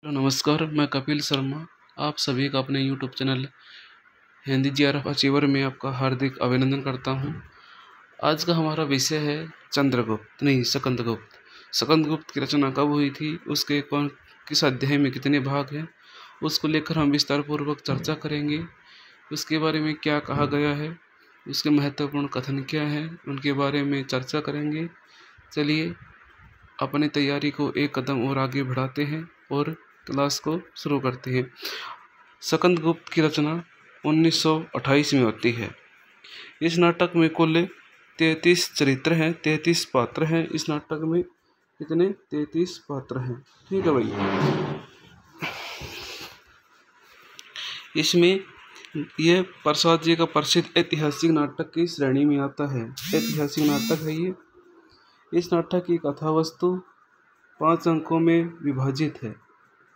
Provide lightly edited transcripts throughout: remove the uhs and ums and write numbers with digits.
Hello नमस्कार, मैं कपिल शर्मा। आप सभी का अपने YouTube channel Hindi GRF achiever में आपका हार्दिक अभिनंदन करता हूं। आज का हमारा विषय है चंद्रगुप्त नहीं सकंदगुप्त। सकंदगुप्त की रचना कब हुई थी, उसके कौन किस अध्याय में कितने भाग हैं, उसको लेकर हम विस्तार पूर्वक चर्चा करेंगे। उसके बारे में क्या कहा गया है, उसके महत्वपूर्ण कथन क्या हैं, उनके बारे में चर्चा करेंगे। चलिए अपनी तैयारी को एक कदम और आगे बढ़ाते हैं और क्लास को शुरू करते हैं। सकंदगुप्त की रचना 1928 में होती है। इस नाटक में कुल 33 चरित्र हैं, 33 पात्र हैं। इस नाटक में कितने 33 पात्र हैं, ठीक है भाई। इसमें यह प्रसाद जी का प्रसिद्ध ऐतिहासिक नाटक की श्रेणी में आता है। ऐतिहासिक नाटक है ये। इस नाटक की कथा वस्तु 5 अंकों में विभाजित है।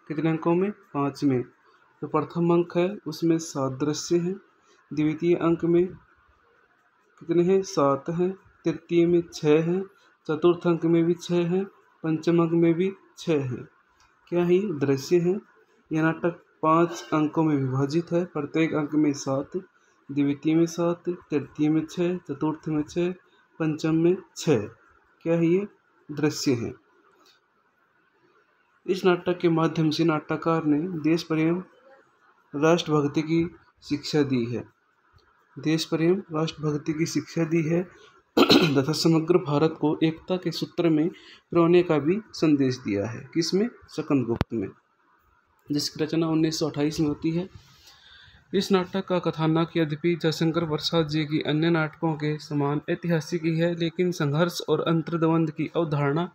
कितने अंकों में? 5 में। तो प्रथम अंक है उसमें 7 दृश्य हैं। द्वितीय अंक में कितने हैं? 7 हैं। तृतीय में 6 हैं। चतुर्थ अंक में भी 6 हैं। पंचम अंक में भी 6 हैं। क्या ही दृश्य हैं। यह नाटक 5 अंकों में विभाजित है। प्रत्येक अंक में 7, द्वितीय में 7, तृतीय में 6, चतुर्थ में 6, पंचम में 6। क्या है ये? दृश्य हैं। इस नाटक के माध्यम से नाटककार ने देश प्रेम, राष्ट्रभक्ति की शिक्षा दी है। देश प्रेम, राष्ट्रभक्ति की शिक्षा दी है तथा समग्र भारत को एकता के सूत्र में पिरोने का भी संदेश दिया है। किसमें? सकंदगुप्त में, जिसकी रचना 1928 में होती है। इस नाटक का कथानक यद्यपि जयशंकर प्रसाद जी की अन्य नाटकों के समान ऐतिहासिक ही है, लेकिन संघर्ष और अंतर्द्वंद की अवधारणा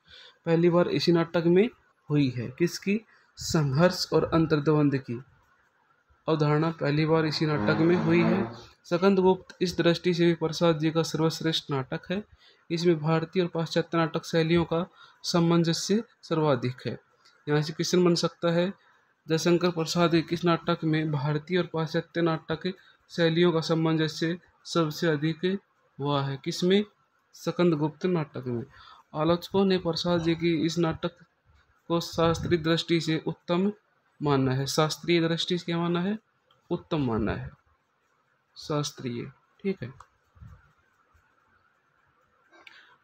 पहली बार इसी नाटक में हुई है। किसकी? संघर्ष और अंतर्द्वंद की अवधारणा पहली बार इसी नाटक में हुई है। सकंदगुप्त इस दृष्टि से भी प्रसाद जी का सर्वश्रेष्ठ नाटक है। इसमें भारतीय और पाश्चात्य नाटक शैलियों का सामंजस्य सर्वाधिक है। यहाँ से क्वेश्चन बन सकता है, जयशंकर प्रसाद के किस नाटक में भारतीय और पाश्चात्य नाटक शैलियों का सामंजस्य सबसे अधिक हुआ है? किसमें? सकंदगुप्त नाटक में। आलोचकों ने प्रसाद जी की इस नाटक को शास्त्रीय दृष्टि से उत्तम माना है। शास्त्रीय दृष्टि से क्या माना है? उत्तम माना है, शास्त्रीय। ठीक है।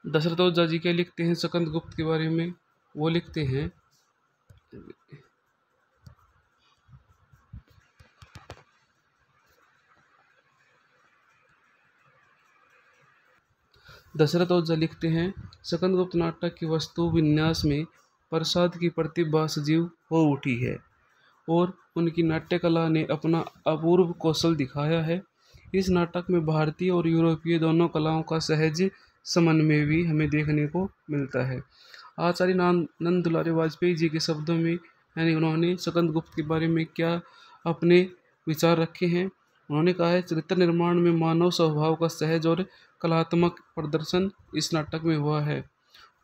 दशरथ ओझा जी क्या लिखते हैं सकंदगुप्त के बारे में? वो लिखते हैं, दशरथ ओझा लिखते हैं, सकंदगुप्त नाटक की वस्तु विन्यास में प्रसाद की प्रतिभा सजीव हो उठी है और उनकी नाट्य कला ने अपना अपूर्व कौशल दिखाया है। इस नाटक में भारतीय और यूरोपीय दोनों कलाओं का सहज समन्वय भी हमें देखने को मिलता है। आचार्य नंद दुलारे वाजपेयी जी के शब्दों में, यानी उन्होंने सकंदगुप्त के बारे में क्या अपने विचार रखे हैं? उन्होंने कहा है, चरित्र निर्माण में मानव स्वभाव का सहज और कलात्मक प्रदर्शन इस नाटक में हुआ है।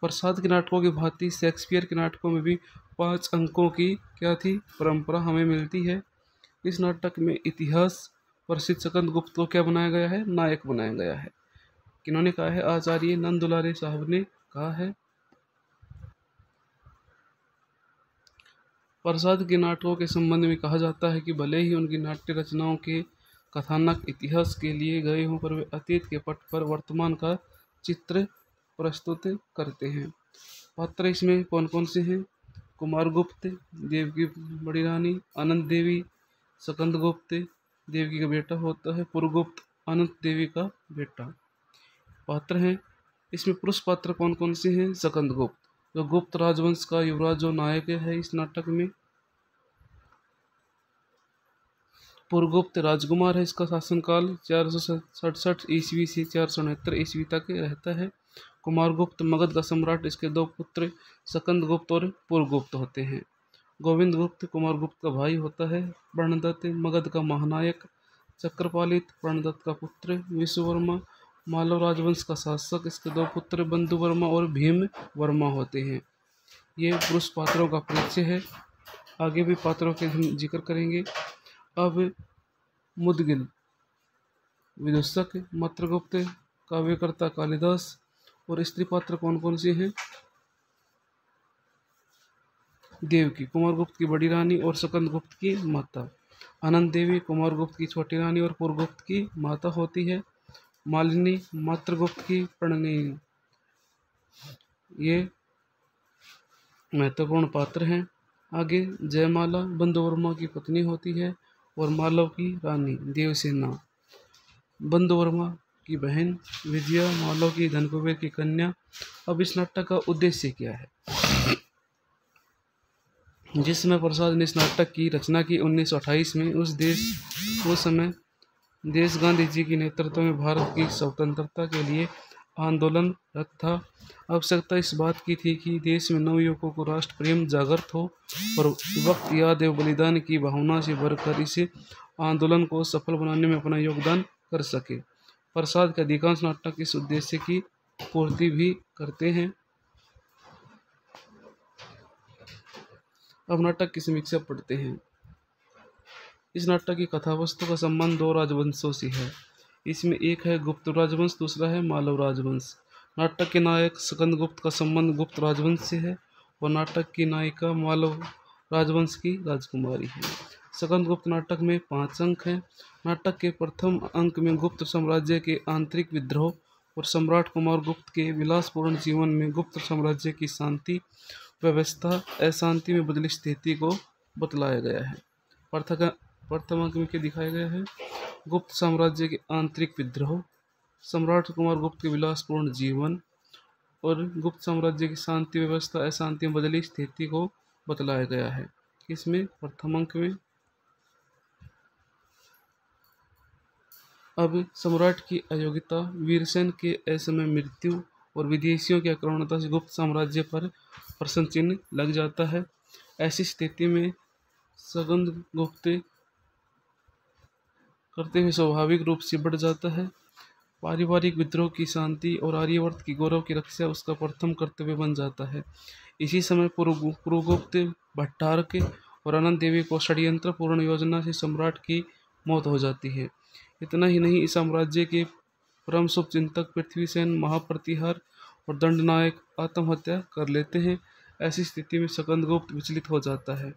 प्रसाद के नाटकों की भांति शेक्सपियर के नाटकों में भी 5 अंकों की क्या थी? परंपरा हमें मिलती है। इस नाटक में इतिहास प्रसिद्ध सकंदगुप्त को क्या बनाया गया है? नायक बनाया गया है। किन्होंने कहा है? आचार्य नंद दुलारे साहब ने कहा है। प्रसाद के नाटकों के संबंध में कहा जाता है कि भले ही उनकी नाट्य रचनाओं के कथानक इतिहास के लिए गए हों, पर वे अतीत के पट पर वर्तमान का चित्र प्रस्तुत करते हैं। पात्र इसमें कौन कौन से हैं? कुमारगुप्त, देवकी बड़ी रानी, अनंत देवी, सकंदगुप्त देवकी का बेटा होता है, पुरगुप्त अनंत देवी का बेटा पात्र हैं। इसमें पुरुष पात्र कौन कौन से हैं? सकंदगुप्त, जो गुप्त राजवंश का युवराज जो नायक है इस नाटक में। पुरगुप्त राजकुमार है। इसका शासनकाल 467 ईस्वी से 469 ईस्वी तक रहता है। कुमारगुप्त मगध का सम्राट। इसके 2 पुत्र सकंदगुप्त और पुरगुप्त होते हैं। गोविंदगुप्त कुमारगुप्त का भाई होता है। प्रणदत्त मगध का महानायक। चक्रपालित प्रणदत्त का पुत्र। विश्ववर्मा मालव राजवंश का शासक। इसके 2 पुत्र बंधुवर्मा और भीम वर्मा होते हैं। ये पुरुष पात्रों का परिचय है। आगे भी पात्रों के हम जिक्र करेंगे। अब मुदगिल विदूषक, मत्रगुप्त काव्यकर्ता कालिदास और स्त्री पात्र कौन कौन से हैं? देवकी कुमारगुप्त की बड़ी रानी और स्कंदगुप्त की माता। आनंद देवी कुमारगुप्त की छोटी रानी और पुरगुप्त की माता होती है। मालिनी मातृगुप्त की प्रणयनी। ये महत्वपूर्ण पात्र हैं। आगे जयमाला बंधुवर्मा की पत्नी होती है और मालव की रानी देवसेना बंधुवर्मा की बहन, विजया मालव की धनकुबेर की कन्या। अब इस नाटक का उद्देश्य क्या है? जिस समय प्रसाद ने इस नाटक की रचना की 1928 में, उस समय देश गांधी जी के नेतृत्व में भारत की स्वतंत्रता के लिए आंदोलनरत था। आवश्यकता इस बात की थी कि देश में नवयुवकों को राष्ट्र प्रेम जागृत हो और वक्त याद एवं बलिदान की भावना से भरकर इस आंदोलन को सफल बनाने में अपना योगदान कर सके। प्रसाद के अधिकांश नाटक इस उद्देश्य की पूर्ति भी करते हैं। अब नाटक की समीक्षा पढ़ते हैं। इस नाटक की कथावस्तु का संबंध दो राजवंशों से है। इसमें एक है गुप्त राजवंश, दूसरा है मालव राजवंश। नाटक के नायक स्कंदगुप्त का संबंध गुप्त राजवंश से है और नाटक की नायिका मालव राजवंश की राजकुमारी है। स्कंदगुप्त नाटक में 5 अंक हैं। नाटक के प्रथम अंक में गुप्त साम्राज्य के आंतरिक विद्रोह और सम्राट कुमारगुप्त के विलासपूर्ण जीवन में गुप्त साम्राज्य की शांति व्यवस्था अशांति में बदली स्थिति को बतलाया गया है। प्रथम अंक में क्या दिखाया गया है? गुप्त साम्राज्य के आंतरिक विद्रोह, सम्राट कुमारगुप्त के विलासपूर्ण जीवन और गुप्त साम्राज्य की शांति व्यवस्था अशांति में बदली स्थिति को बतलाया गया है। इसमें प्रथम अंक में अब सम्राट की अयोग्यता, वीरसेन के असमय मृत्यु और विदेशियों की आक्रामकता से गुप्त साम्राज्य पर प्रश्न चिन्ह लग जाता है। ऐसी स्थिति में स्कंदगुप्त करते हुए स्वाभाविक रूप से बढ़ जाता है। पारिवारिक विद्रोह की शांति और आर्यावर्त की गौरव की रक्षा उसका प्रथम कर्तव्य बन जाता है। इसी समय पुरुगुप्त, भट्टारक और आनंद देवी को षड्यंत्रपूर्ण योजना से सम्राट की मौत हो जाती है। इतना ही नहीं, इस साम्राज्य के परम शुभ चिंतक पृथ्वीसेन महाप्रतिहार और दंडनायक आत्महत्या कर लेते हैं। ऐसी स्थिति में स्कंदगुप्त विचलित हो जाता है,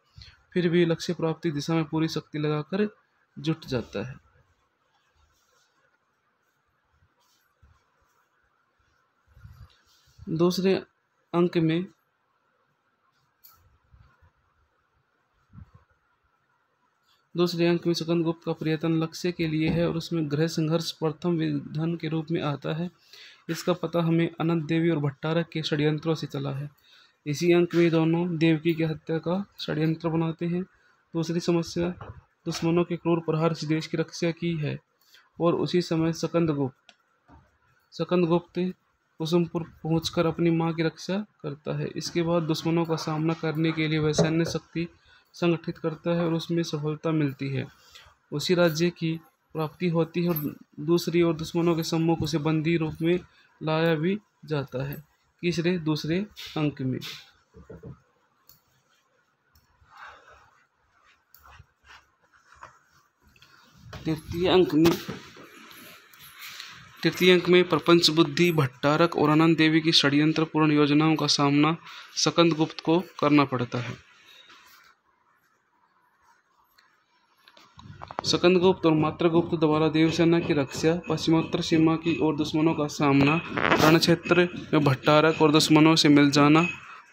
फिर भी लक्ष्य प्राप्ति दिशा में पूरी शक्ति लगाकर जुट जाता है। दूसरे अंक में स्कंदगुप्त का प्रयत्न लक्ष्य के लिए है और उसमें गृह संघर्ष प्रथम विधान के रूप में आता है। इसका पता हमें अनंत देवी और भट्टारक के षड्यंत्रों से चला है। इसी अंक में दोनों देवकी की हत्या का षड्यंत्र बनाते हैं। दूसरी समस्या, दुश्मनों के क्रूर प्रहार से देश की रक्षा की है और उसी समय स्कंदगुप्त कुसुमपुर पहुंचकर अपनी मां की रक्षा करता है। इसके बाद दुश्मनों का सामना करने के लिए वह सैन्य शक्ति संगठित करता है और उसमें सफलता मिलती है। उसी राज्य की प्राप्ति होती है और दूसरी ओर दुश्मनों के सम्मुख उसे बंदी रूप में लाया भी जाता है। दूसरे अंक में तृतीय अंक में प्रपंच बुद्धि, भट्टारक और आनंद देवी की षड्यंत्रपूर्ण योजनाओं का सामना स्कंदगुप्त को करना पड़ता है। स्कंदगुप्त और मातृगुप्त द्वारा देवसेना की रक्षा, पश्चिमोत्तर सीमा की ओर दुश्मनों का सामना, रणक्षेत्र में भट्टारक और दुश्मनों से मिल जाना,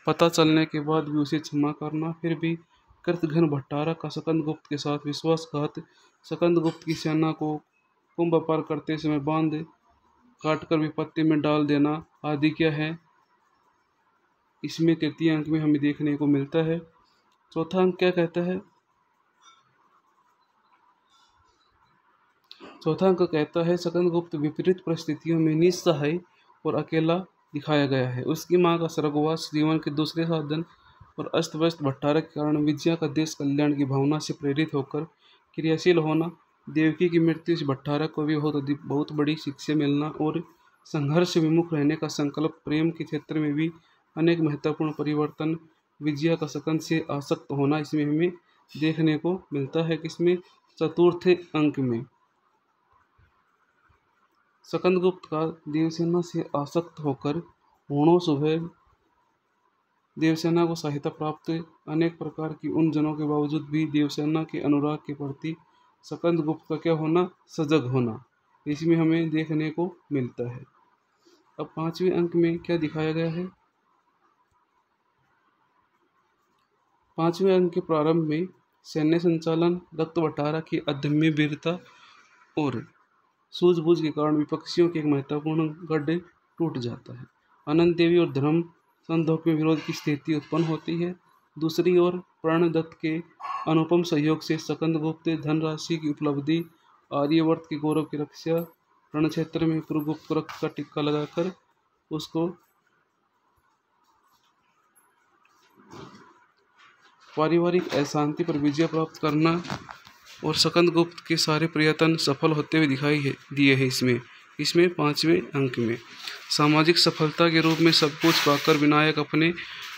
पता चलने के बाद भी उसे क्षमा करना, फिर भी कृतघ्न भट्टारक का स्कंदगुप्त के साथ विश्वासघात, स्कंदगुप्त की सेना को कुंभ पार करते समय बांध काटकर विपत्ति में डाल देना आदि क्या है, इसमें तृतीय अंक में हमें देखने को मिलता है। चौथा अंक क्या कहता है? चौथा अंक कहता है स्कंदगुप्त विपरीत परिस्थितियों में निस्सहाय और अकेला दिखाया गया है। उसकी मां का स्वर्गवास, जीवन के दूसरे साधन और अस्त व्यस्त भट्टारक के कारण विजया का देश कल्याण की भावना से प्रेरित होकर क्रियाशील होना, देवकी की मृत्यु से भट्टारक को भी बहुत बड़ी शिक्षा मिलना और संघर्ष विमुख रहने का संकल्प, प्रेम के क्षेत्र में भी अनेक महत्वपूर्ण परिवर्तन, विजया का स्कंद से आसक्त होना, इसमें हमें देखने को मिलता है। किसमें? चतुर्थ अंक में स्कंदगुप्त का देवसेना से आसक्त होकर होणों सुबह देवसेना को सहायता प्राप्त अनेक प्रकार की उन जनों के बावजूद भी देवसेना के अनुराग के प्रति स्कंदगुप्त का क्या होना, सजग होना, इसमें हमें देखने को मिलता है। अब 5वें अंक में क्या दिखाया गया है। 5वें अंक के प्रारंभ में सैन्य संचालन, रक्त बटारा की अदम्य वीरता और सूझबूझ के कारण विपक्षियों के एक महत्वपूर्ण गढ़ टूट जाता है। अनंत देवी और धर्म संधोख में विरोध की स्थिति उत्पन्न होती है। दूसरी ओर प्रणदत्त के अनुपम सहयोग से स्कंदगुप्त धनराशि की उपलब्धि, आर्यवर्त के गौरव की रक्षा, रण क्षेत्र में पुरगुप्त रक्त का टिक्का लगाकर उसको पारिवारिक अशांति पर विजय प्राप्त करना और स्कंदगुप्त के सारे प्रयत्न सफल होते हुए दिखाई दिए हैं। इसमें 5वें अंक में सामाजिक सफलता के रूप में सब कुछ पाकर विनायक अपने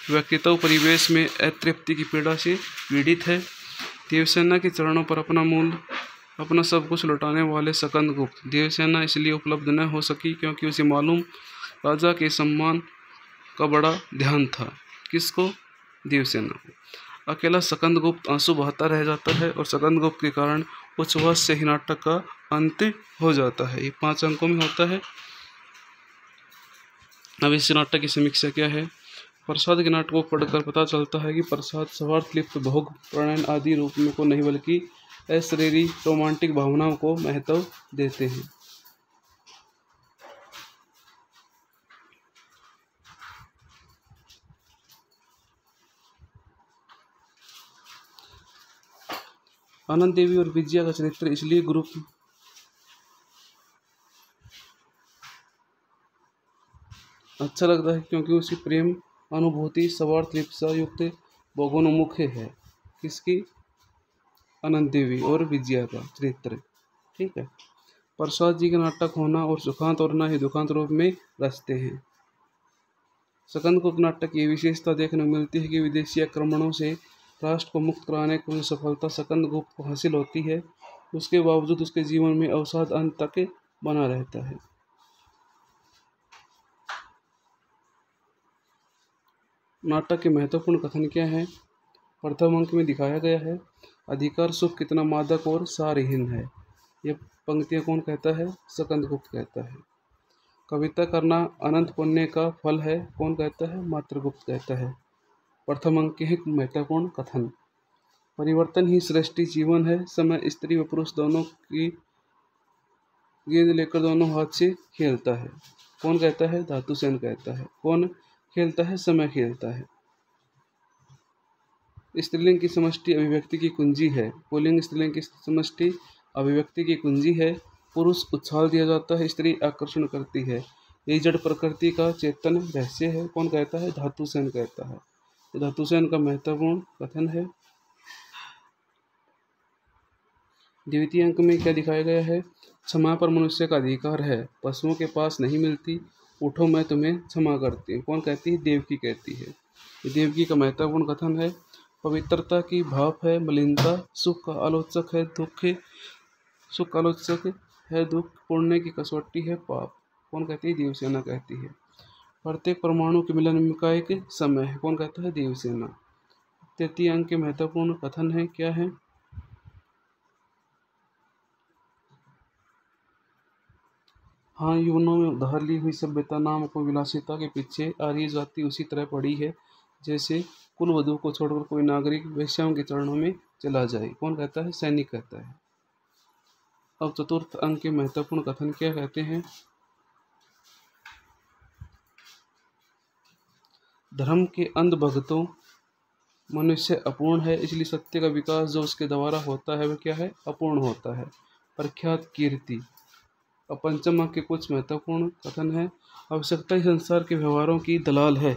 व्यक्तित्व परिवेश में अतृप्ति की पीड़ा से पीड़ित है। देवसेना के चरणों पर अपना सब कुछ लौटाने वाले स्कंदगुप्त देवसेना इसलिए उपलब्ध न हो सकी क्योंकि उसे मालूम राजा के सम्मान का बड़ा ध्यान था। किसको? देवसेना को। अकेला स्कंदगुप्त आंसू बहाता रह जाता है और स्कंदगुप्त के कारण उच्छ्वास से ही नाटक का अंत हो जाता है। ये 5 अंकों में होता है। अब इस नाटक की समीक्षा क्या है। प्रसाद के नाटक को पढ़कर पता चलता है कि प्रसाद स्वार्थ लिप्त भोग प्रणयन आदि रूप में को नहीं बल्कि अशरीरी रोमांटिक भावनाओं को महत्व देते हैं। अनंत देवी और विजया का चरित्र इसलिए ग्रुप अच्छा लगता है क्योंकि उसकी प्रेम अनुभूति स्वार्थ लिप्सा युक्त भोगोन्मुख है। किसकी? अनंत देवी और विजया का चरित्र। ठीक है। प्रसाद जी के नाटक होना और सुखांत और न ही दुखांत रूप में रचते हैं। स्कंदगुप्त नाटक की विशेषता देखने को मिलती है कि विदेशी आक्रमणों से राष्ट्र को मुक्त कराने की सफलता स्कंदगुप्त को हासिल होती है, उसके बावजूद उसके जीवन में अवसाद अंत तक बना रहता है। नाटक के महत्वपूर्ण कथन क्या है। प्रथम अंक में दिखाया गया है अधिकार सुख कितना मादक और सारहीन है। ये पंक्तियां कौन कहता है? स्कंदगुप्त कहता है। कविता करना अनंत पुण्य का फल है। कौन कहता है? मात्रगुप्त कहता है। प्रथम अंक के महत्वपूर्ण कथन। परिवर्तन ही सृष्टि जीवन है। समय स्त्री व पुरुष दोनों की गेंद लेकर दोनों हाथ से खेलता है। कौन कहता है? धातुसेन कहता है। कौन खेलता है? समय खेलता है। स्त्रीलिंग की समष्टि अभिव्यक्ति की कुंजी है। पुल्लिंग स्त्रीलिंग की समष्टि अभिव्यक्ति की कुंजी है। पुरुष उछाल दिया जाता है, स्त्री आकर्षण करती है। ये जड़ प्रकृति का चेतन रहस्य है। कौन कहता है? धातुसेन कहता है। धातुसेन का महत्वपूर्ण कथन है। द्वितीय अंक में क्या दिखाया गया है। क्षमा पर मनुष्य का अधिकार है, पशुओं के पास नहीं मिलती। उठो मैं तुम्हें क्षमा करती हूँ। कौन कहती है? देवकी कहती है। देवकी का महत्वपूर्ण कथन है। पवित्रता की भाप है मलिनता, सुख का आलोचक है दुख, पुण्य की कसौटी है पाप। कौन कहती है? देवसेना कहती है। प्रत्येक परमाणु के मिलन का एक समय है। कौन कहता है? देवसेना। तृतीय अंक के महत्वपूर्ण कथन है। क्या है? हाँ, युवनों में उधार ली हुई सभ्यता नाम को विलासिता के पीछे आर्य जाति उसी तरह पड़ी है जैसे कुलवधु को छोड़कर कोई नागरिक वेश्याओं के चरणों में चला जाए। कौन कहता है? सैनिक कहता है। अब चतुर्थ अंक के महत्वपूर्ण कथन क्या कहते हैं। धर्म के अंध भक्तों मनुष्य अपूर्ण है, इसलिए सत्य का विकास जो उसके द्वारा होता है वह क्या है? अपूर्ण होता है। प्रख्यात कीर्ति। अब पंचम अंक के कुछ महत्वपूर्ण कथन है। आवश्यकता ही संसार के व्यवहारों की दलाल है।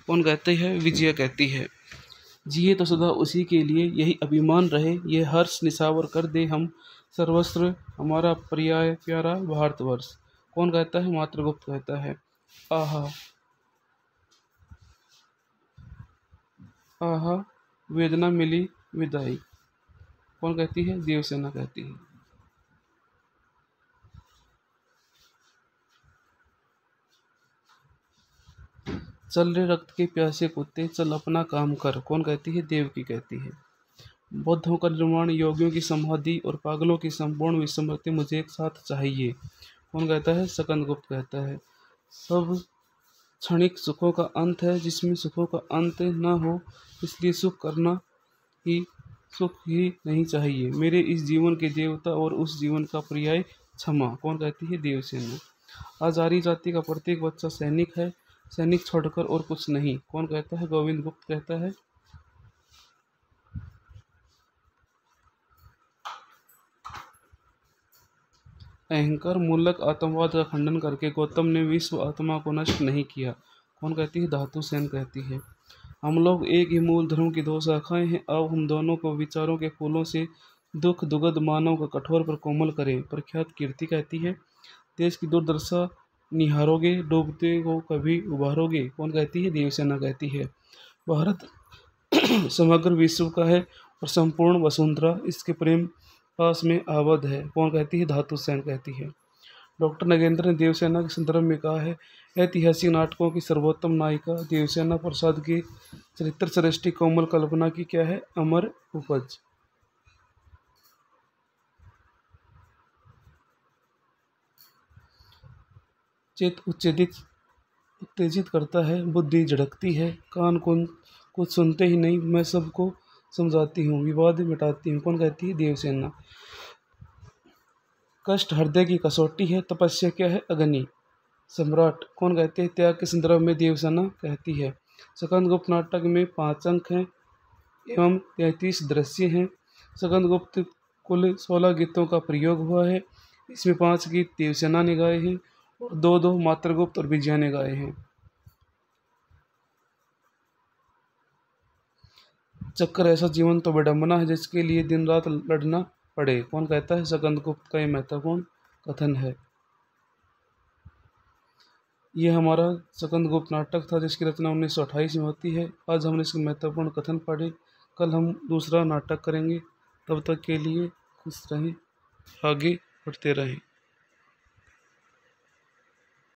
कौन कहती है? विजय कहती है। जिए तो सदा उसी के लिए, यही अभिमान रहे, ये हर्ष निसावर कर दे हम सर्वस्व हमारा पर्याय प्यारा भारतवर्ष। कौन कहता है? मात्रगुप्त कहता है। आहा आहा वेदना मिली विदाई। कौन कहती है? देवसेना कहती है। चल रे रक्त के प्यासे कुत्ते, चल अपना काम कर, कौन कहती है? देवकी कहती है। बुद्धों का निर्माण, योगियों की समाधि और पागलों की संपूर्ण विस्मृति मुझे एक साथ चाहिए, कौन कहता है? स्कंदगुप्त कहता है। सब क्षणिक सुखों का अंत है, जिसमें सुखों का अंत न हो, इसलिए ही सुख ही नहीं चाहिए। मेरे इस जीवन के देवता और उस जीवन का पर्याय क्षमा, कौन कहती है? देवसेना। आज आर्य जाति का प्रत्येक बच्चा सैनिक है, सैनिक छोड़कर और कुछ नहीं, कौन कहता है? गोविंद गुप्त कहता है। अहंकार मूलक आत्मवाद का खंडन करके गौतम ने विश्व आत्मा को नष्ट नहीं किया, कौन कहती है? धातु सेन कहती है। हम लोग एक ही मूल धर्म की दो शाखाएं हैं, अब हम दोनों को विचारों के फूलों से दुख दुगध मानव का कठोर पर कोमल करें, प्रख्यात कीर्ति कहती है। देश की दुर्दशा निहारोगे, डूबते को कभी उभारोगे, कौन कहती है? देवसेना कहती है। भारत समग्र विश्व का है और संपूर्ण वसुंधरा इसके प्रेम पास में आबद्ध है, कौन कहती है? धातु सेन कहती है। डॉक्टर नगेंद्र ने देवसेना के संदर्भ में कहा है, ऐतिहासिक नाटकों की सर्वोत्तम नायिका देवसेना प्रसाद की चरित्र सृष्टि कोमल कल्पना की क्या है? अमर उपज। चित उत्तेजित करता है, बुद्धि झड़कती है, कान कुछ सुनते ही नहीं, मैं सबको समझाती हूँ, विवाद मिटाती हूँ, कौन कहती है? देवसेना। कष्ट हृदय की कसौटी है, तपस्या क्या है? अग्नि। सम्राट, कौन कहते हैं? त्याग के संदर्भ में देवसेना कहती है। स्कंदगुप्त नाटक में 5 अंक हैं एवं 33 दृश्य हैं। स्कंदगुप्त कुल 16 गीतों का प्रयोग हुआ है, इसमें 5 गीत देवसेना ने गाए हैं और 2 मात्रगुप्त और विजया ने गाए हैं। चक्कर ऐसा जीवन तो विडंबना है जिसके लिए दिन रात लड़ना पड़े, कौन कहता है? स्कंदगुप्त का ये महत्वपूर्ण कथन है। ये हमारा स्कंदगुप्त नाटक था जिसकी रचना 1928 में होती है। आज हमने इसके महत्वपूर्ण कथन पढ़े, कल हम दूसरा नाटक करेंगे। तब तक के लिए खुश रहें, आगे बढ़ते रहें।